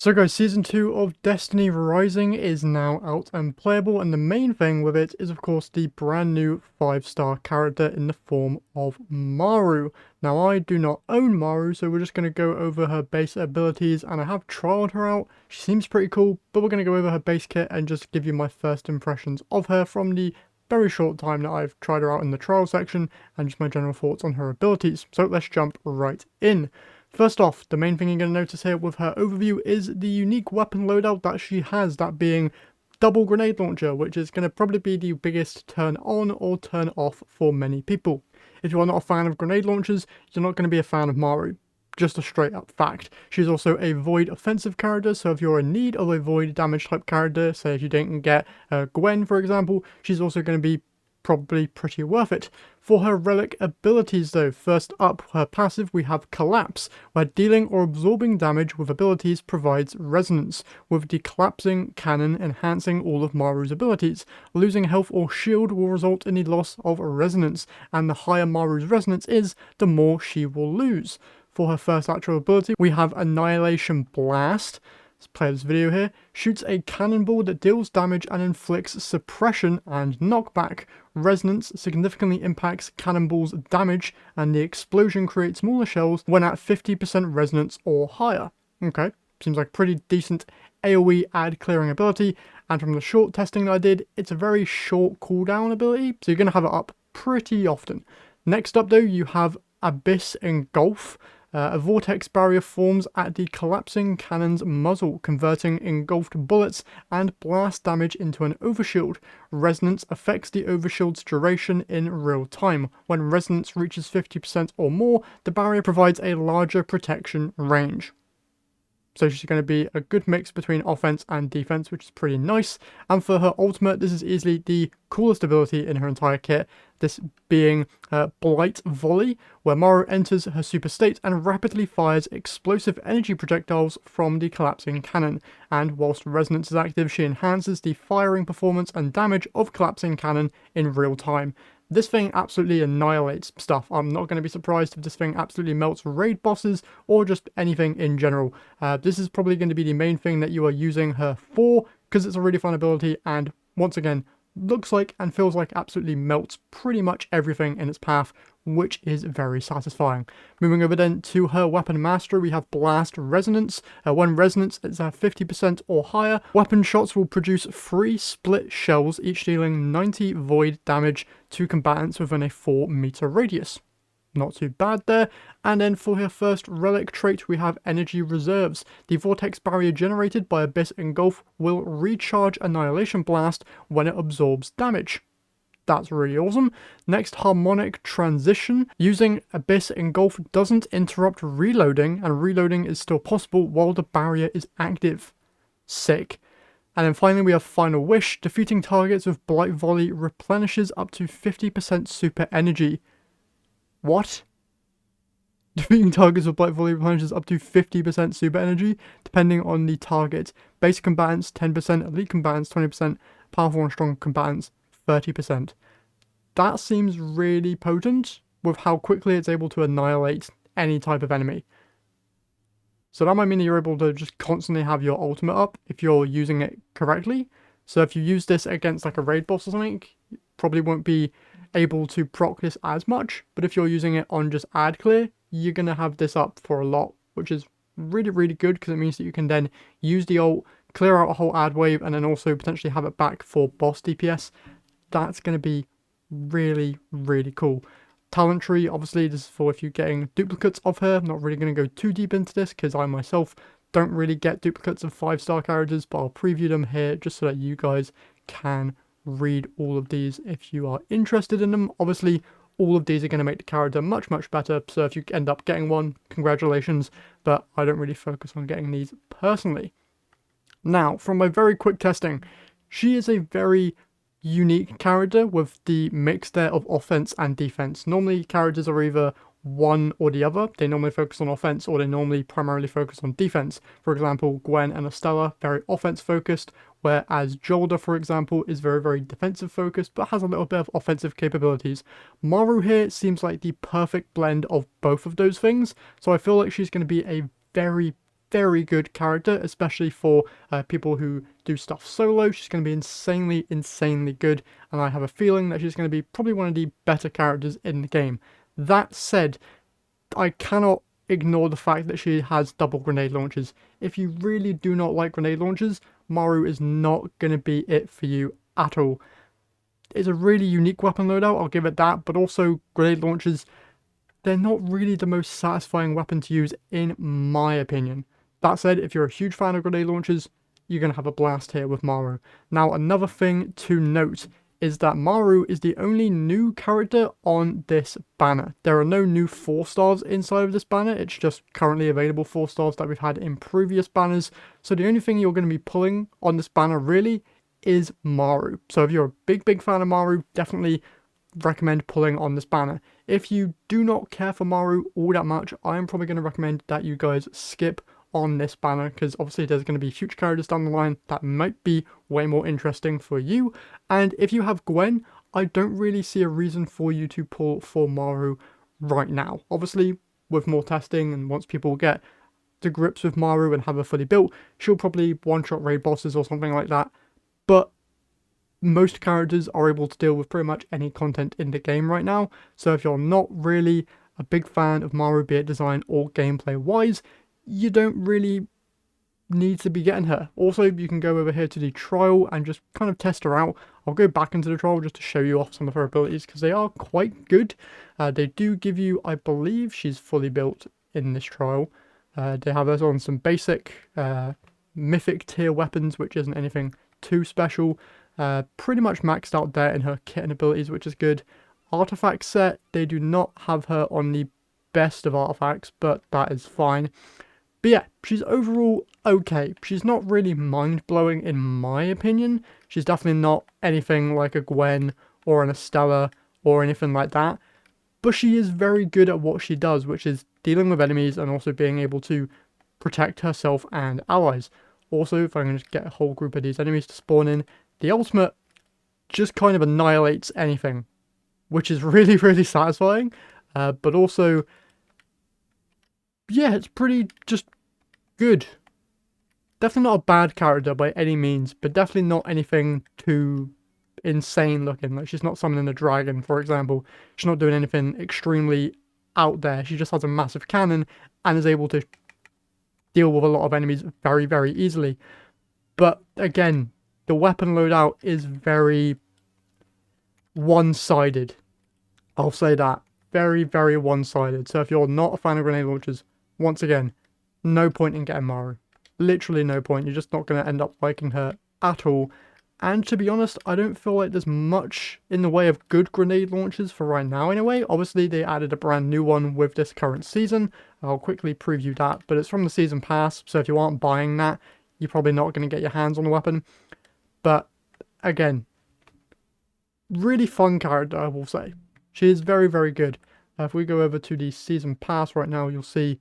So guys, Season 2 of Destiny Rising is now out and playable, and the main thing with it is of course the brand new 5-star character in the form of Maru. Now I do not own Maru, so we're just going to go over her base abilities, and I have trialed her out. She seems pretty cool, but we're going to go over her base kit and just give you my first impressions of her from the very short time that I've tried her out in the trial section, and just my general thoughts on her abilities. So let's jump right in. First off, the main thing you're going to notice here with her overview is the unique weapon loadout that she has, that being double grenade launcher, which is going to probably be the biggest turn on or turn off for many people. If you are not a fan of grenade launchers, you're not going to be a fan of Maru. Just a straight up fact. She's also a void offensive character, so if you're in need of a void damage type character, say if you didn't get Gwen for example, she's also going to be probably pretty worth it. For her relic abilities though, first up, her passive, we have Collapse, where dealing or absorbing damage with abilities provides resonance, with the collapsing cannon enhancing all of Maru's abilities. Losing health or shield will result in the loss of resonance, and the higher Maru's resonance is, the more she will lose. For her first actual ability, we have Annihilation Blast. Let's play this video here. Shoots a cannonball that deals damage and inflicts suppression and knockback. Resonance significantly impacts cannonball's damage, and the explosion creates smaller shells when at 50% resonance or higher. Okay, seems like a pretty decent AoE ad clearing ability, and from the short testing that I did, it's a very short cooldown ability, so you're going to have it up pretty often. Next up though, you have Abyss Engulf. A vortex barrier forms at the collapsing cannon's muzzle, converting engulfed bullets and blast damage into an overshield. Resonance affects the overshield's duration in real time. When resonance reaches 50% or more, the barrier provides a larger protection range. So she's going to be a good mix between offense and defense, which is pretty nice. And for her ultimate, this is easily the coolest ability in her entire kit, this being Blight Volley, where Maru enters her super state and rapidly fires explosive energy projectiles from the collapsing cannon. And whilst resonance is active, she enhances the firing performance and damage of collapsing cannon in real time. This thing absolutely annihilates stuff. I'm not going to be surprised if this thing absolutely melts raid bosses or just anything in general. This is probably going to be the main thing that you are using her for, because it's a really fun ability, and once again, looks like and feels like absolutely melts pretty much everything in its path, which is very satisfying. Moving over then to her weapon mastery, we have Blast Resonance. When resonance is at 50% or higher, weapon shots will produce 3 split shells, each dealing 90 void damage to combatants within a 4-meter radius. Not too bad there. And then for her first relic trait, we have Energy Reserves. The vortex barrier generated by Abyss Engulf will recharge Annihilation Blast when it absorbs damage. That's really awesome. Next, Harmonic Transition. Using Abyss Engulf doesn't interrupt reloading, and reloading is still possible while the barrier is active. Sick. And then finally we have Final Wish. Defeating targets with Blight Volley replenishes up to 50% super energy. What? Defeating targets with Blight Volley replenishes up to 50% super energy, depending on the target. Basic combatants 10%, elite combatants 20%, powerful and strong combatants 30%. That seems really potent with how quickly it's able to annihilate any type of enemy. So that might mean that you're able to just constantly have your ultimate up if you're using it correctly. So if you use this against like a raid boss or something, you probably won't be able to proc this as much, but if you're using it on just ad clear, you're going to have this up for a lot, which is really, really good, because it means that you can then use the ult, clear out a whole ad wave, and then also potentially have it back for boss DPS. That's going to be really, really cool. Talent tree, obviously this is for if you're getting duplicates of her. I'm not really going to go too deep into this because I myself don't really get duplicates of 5-star characters, but I'll preview them here just so that you guys can read all of these if you are interested in them. Obviously all of these are going to make the character much, much better, so if you end up getting one, congratulations, but I don't really focus on getting these personally. Now, from my very quick testing, she is a very unique character with the mix there of offense and defense. Normally characters are either one or the other. They normally focus on offense, or they normally primarily focus on defense. For example, Gwen and Estella, very offense focused, whereas Jolda, for example, is very, very defensive focused, but has a little bit of offensive capabilities. Maru here seems like the perfect blend of both of those things, so I feel like she's going to be a very, very good character, especially for people who do stuff solo. She's going to be insanely, insanely good, and I have a feeling that she's going to be probably one of the better characters in the game. That said, I cannot ignore the fact that she has double grenade launchers. If you really do not like grenade launchers, Maru is not going to be it for you at all. It's a really unique weapon loadout, I'll give it that, but also grenade launchers, they're not really the most satisfying weapon to use in my opinion. That said, if you're a huge fan of grenade launchers, you're going to have a blast here with Maru. Now, another thing to note is that Maru is the only new character on this banner. There are no new 4-stars inside of this banner, it's just currently available 4-stars that we've had in previous banners. So the only thing you're going to be pulling on this banner really is Maru. So if you're a big fan of Maru, definitely recommend pulling on this banner. If you do not care for Maru all that much, I am probably going to recommend that you guys skip on this banner, because obviously there's going to be future characters down the line that might be way more interesting for you. And if you have Gwen, I don't really see a reason for you to pull for Maru right now. Obviously, with more testing and once people get to grips with Maru and have her fully built, she'll probably one-shot raid bosses or something like that. But most characters are able to deal with pretty much any content in the game right now. So if you're not really a big fan of Maru, be it design or gameplay wise, you don't really need to be getting her. Also, you can go over here to the trial and just kind of test her out. I'll go back into the trial just to show you off some of her abilities because they are quite good. They do give you, I believe she's fully built in this trial. They have us on some basic mythic tier weapons, which isn't anything too special. Pretty much maxed out there in her kit and abilities, which is good. Artifact set, they do not have her on the best of artifacts, but that is fine. But yeah, she's overall okay. She's not really mind-blowing in my opinion. She's definitely not anything like a Gwen or an Estella or anything like that. But she is very good at what she does, which is dealing with enemies and also being able to protect herself and allies. Also, if I can just get a whole group of these enemies to spawn in, the ultimate just kind of annihilates anything, which is really, really satisfying. But also, yeah, it's pretty just good. Definitely not a bad character by any means, but definitely not anything too insane looking. Like, she's not summoning a dragon, for example. She's not doing anything extremely out there. She just has a massive cannon and is able to deal with a lot of enemies very, very easily. But again, the weapon loadout is very one-sided. I'll say that. Very, very one-sided. So if you're not a fan of grenade launchers, once again, no point in getting Maru. Literally no point. You're just not going to end up liking her at all. And to be honest, I don't feel like there's much in the way of good grenade launchers for right now anyway. Obviously, they added a brand new one with this current season. I'll quickly preview that, but it's from the season pass. So if you aren't buying that, you're probably not going to get your hands on the weapon. But again, really fun character, I will say. She is very, very good. If we go over to the season pass right now, you'll see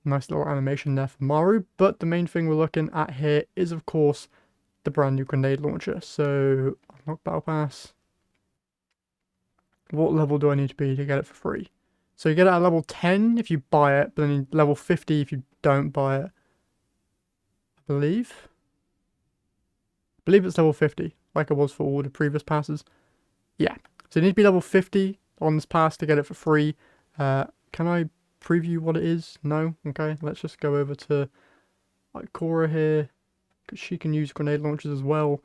a nice little animation there for Maru. But the main thing we're looking at here is, of course, the brand new grenade launcher. So, unlock battle pass. What level do I need to be to get it for free? So you get it at level 10 if you buy it, but then level 50 if you don't buy it. I believe it's level 50, like it was for all the previous passes. Yeah, so you need to be level 50 on this pass to get it for free. Can I preview what it is? No? Okay, let's just go over to like Cora here, because she can use grenade launchers as well,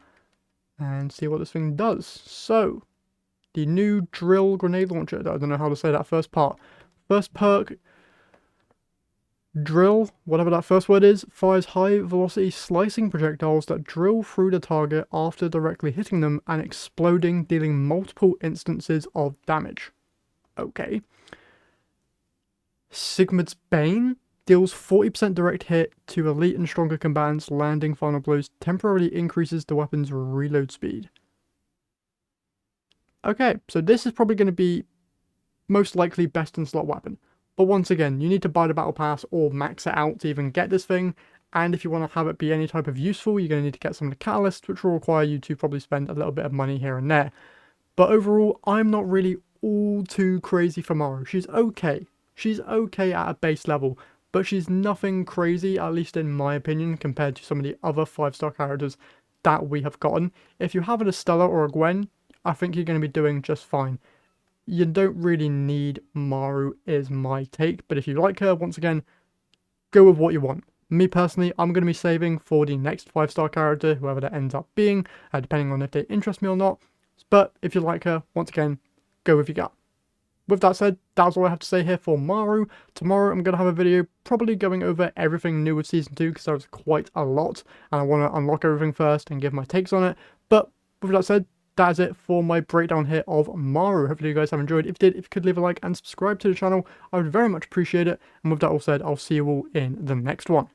and see what this thing does. So, the new drill grenade launcher, I don't know how to say that first part. First perk, drill, whatever that first word is, fires high velocity slicing projectiles that drill through the target after directly hitting them and exploding, dealing multiple instances of damage. Okay. Sigmund's Bane deals 40% direct hit to elite and stronger combatants, landing final blows, temporarily increases the weapon's reload speed. Okay, so this is probably going to be most likely best in slot weapon. But once again, you need to buy the battle pass or max it out to even get this thing. And if you want to have it be any type of useful, you're going to need to get some of the catalysts, which will require you to probably spend a little bit of money here and there. But overall, I'm not really all too crazy for Maru. She's okay. She's okay at a base level. but she's nothing crazy, at least in my opinion, compared to some of the other 5-star characters that we have gotten. If you have a Stella or a Gwen, I think you're going to be doing just fine. You don't really need Maru is my take, but if you like her, once again, go with what you want. Me personally, I'm going to be saving for the next 5-star character, whoever that ends up being, depending on if they interest me or not. But if you like her, once again, go with your gut. With that said, that's all I have to say here for Maru. Tomorrow I'm going to have a video probably going over everything new with Season 2 because there was quite a lot and I want to unlock everything first and give my takes on it. But with that said, that is it for my breakdown here of Maru. Hopefully you guys have enjoyed. If you did, if you could leave a like and subscribe to the channel, I would very much appreciate it. And with that all said, I'll see you all in the next one.